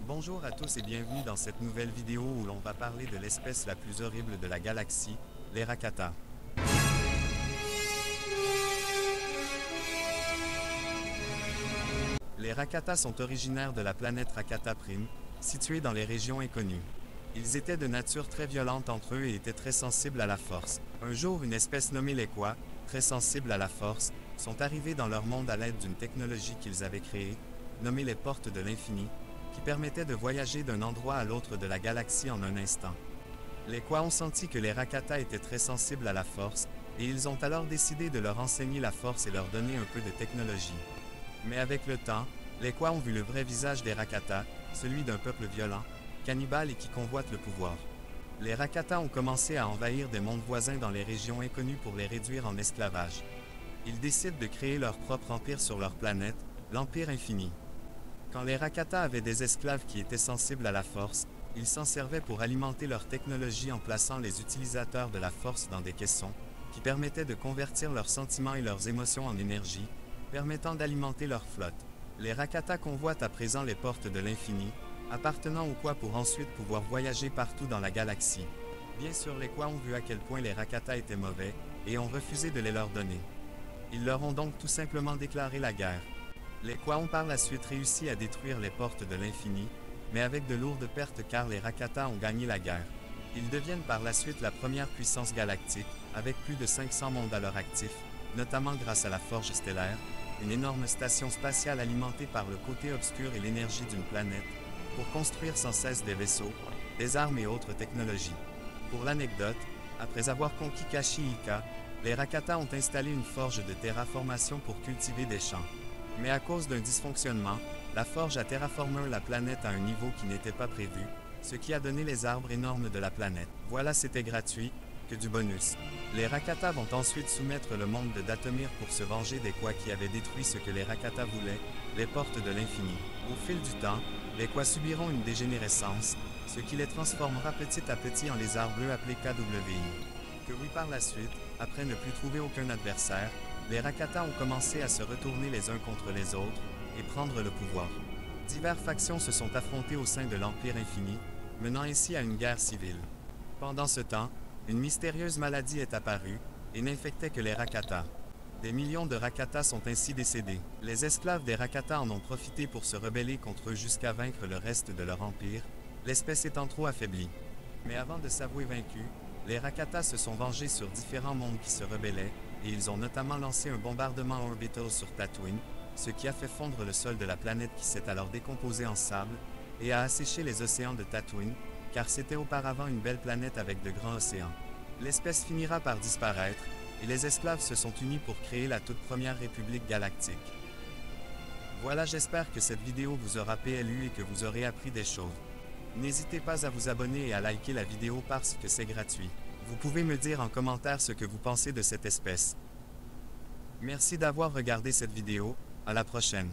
Bonjour à tous et bienvenue dans cette nouvelle vidéo où l'on va parler de l'espèce la plus horrible de la galaxie, les Rakata. Les Rakata sont originaires de la planète Rakata Prime, située dans les régions inconnues. Ils étaient de nature très violente entre eux et étaient très sensibles à la force. Un jour, une espèce nommée les Kwa, très sensible à la force, sont arrivés dans leur monde à l'aide d'une technologie qu'ils avaient créée, nommée les Portes de l'Infini, qui permettait de voyager d'un endroit à l'autre de la galaxie en un instant. Les Kwa ont senti que les Rakata étaient très sensibles à la force, et ils ont alors décidé de leur enseigner la force et leur donner un peu de technologie. Mais avec le temps, les Kwa ont vu le vrai visage des Rakata, celui d'un peuple violent, cannibale et qui convoite le pouvoir. Les Rakata ont commencé à envahir des mondes voisins dans les régions inconnues pour les réduire en esclavage. Ils décident de créer leur propre empire sur leur planète, l'Empire Infini. Quand les Rakata avaient des esclaves qui étaient sensibles à la force, ils s'en servaient pour alimenter leur technologie en plaçant les utilisateurs de la force dans des caissons, qui permettaient de convertir leurs sentiments et leurs émotions en énergie, permettant d'alimenter leur flotte. Les Rakata convoitent à présent les portes de l'infini, appartenant aux Kwa pour ensuite pouvoir voyager partout dans la galaxie. Bien sûr, les Kwa ont vu à quel point les Rakata étaient mauvais, et ont refusé de les leur donner. Ils leur ont donc tout simplement déclaré la guerre. Les Kwa ont par la suite réussi à détruire les portes de l'infini, mais avec de lourdes pertes car les Rakata ont gagné la guerre. Ils deviennent par la suite la première puissance galactique, avec plus de 500 mondes à leur actif, notamment grâce à la Forge stellaire, une énorme station spatiale alimentée par le côté obscur et l'énergie d'une planète, pour construire sans cesse des vaisseaux, des armes et autres technologies. Pour l'anecdote, après avoir conquis Kashyyyka, les Rakata ont installé une forge de terraformation pour cultiver des champs. Mais à cause d'un dysfonctionnement, la forge a terraformé la planète à un niveau qui n'était pas prévu, ce qui a donné les arbres énormes de la planète. Voilà, c'était gratuit, que du bonus. Les Rakata vont ensuite soumettre le monde de Dathomir pour se venger des Kwa qui avaient détruit ce que les Rakata voulaient, les portes de l'infini. Au fil du temps, les Kwa subiront une dégénérescence, ce qui les transformera petit à petit en lézards bleus appelés KWI. Que oui, par la suite, après ne plus trouver aucun adversaire, les Rakata ont commencé à se retourner les uns contre les autres et prendre le pouvoir. Diverses factions se sont affrontées au sein de l'Empire Infini, menant ainsi à une guerre civile. Pendant ce temps, une mystérieuse maladie est apparue et n'infectait que les Rakata. Des millions de Rakata sont ainsi décédés. Les esclaves des Rakata en ont profité pour se rebeller contre eux jusqu'à vaincre le reste de leur empire, l'espèce étant trop affaiblie. Mais avant de s'avouer vaincus, les Rakata se sont vengés sur différents mondes qui se rebellaient, et ils ont notamment lancé un bombardement orbital sur Tatooine, ce qui a fait fondre le sol de la planète qui s'est alors décomposé en sable, et a asséché les océans de Tatooine, car c'était auparavant une belle planète avec de grands océans. L'espèce finira par disparaître, et les esclaves se sont unis pour créer la toute première république galactique. Voilà, j'espère que cette vidéo vous aura plu et que vous aurez appris des choses. N'hésitez pas à vous abonner et à liker la vidéo parce que c'est gratuit. Vous pouvez me dire en commentaire ce que vous pensez de cette espèce. Merci d'avoir regardé cette vidéo, à la prochaine.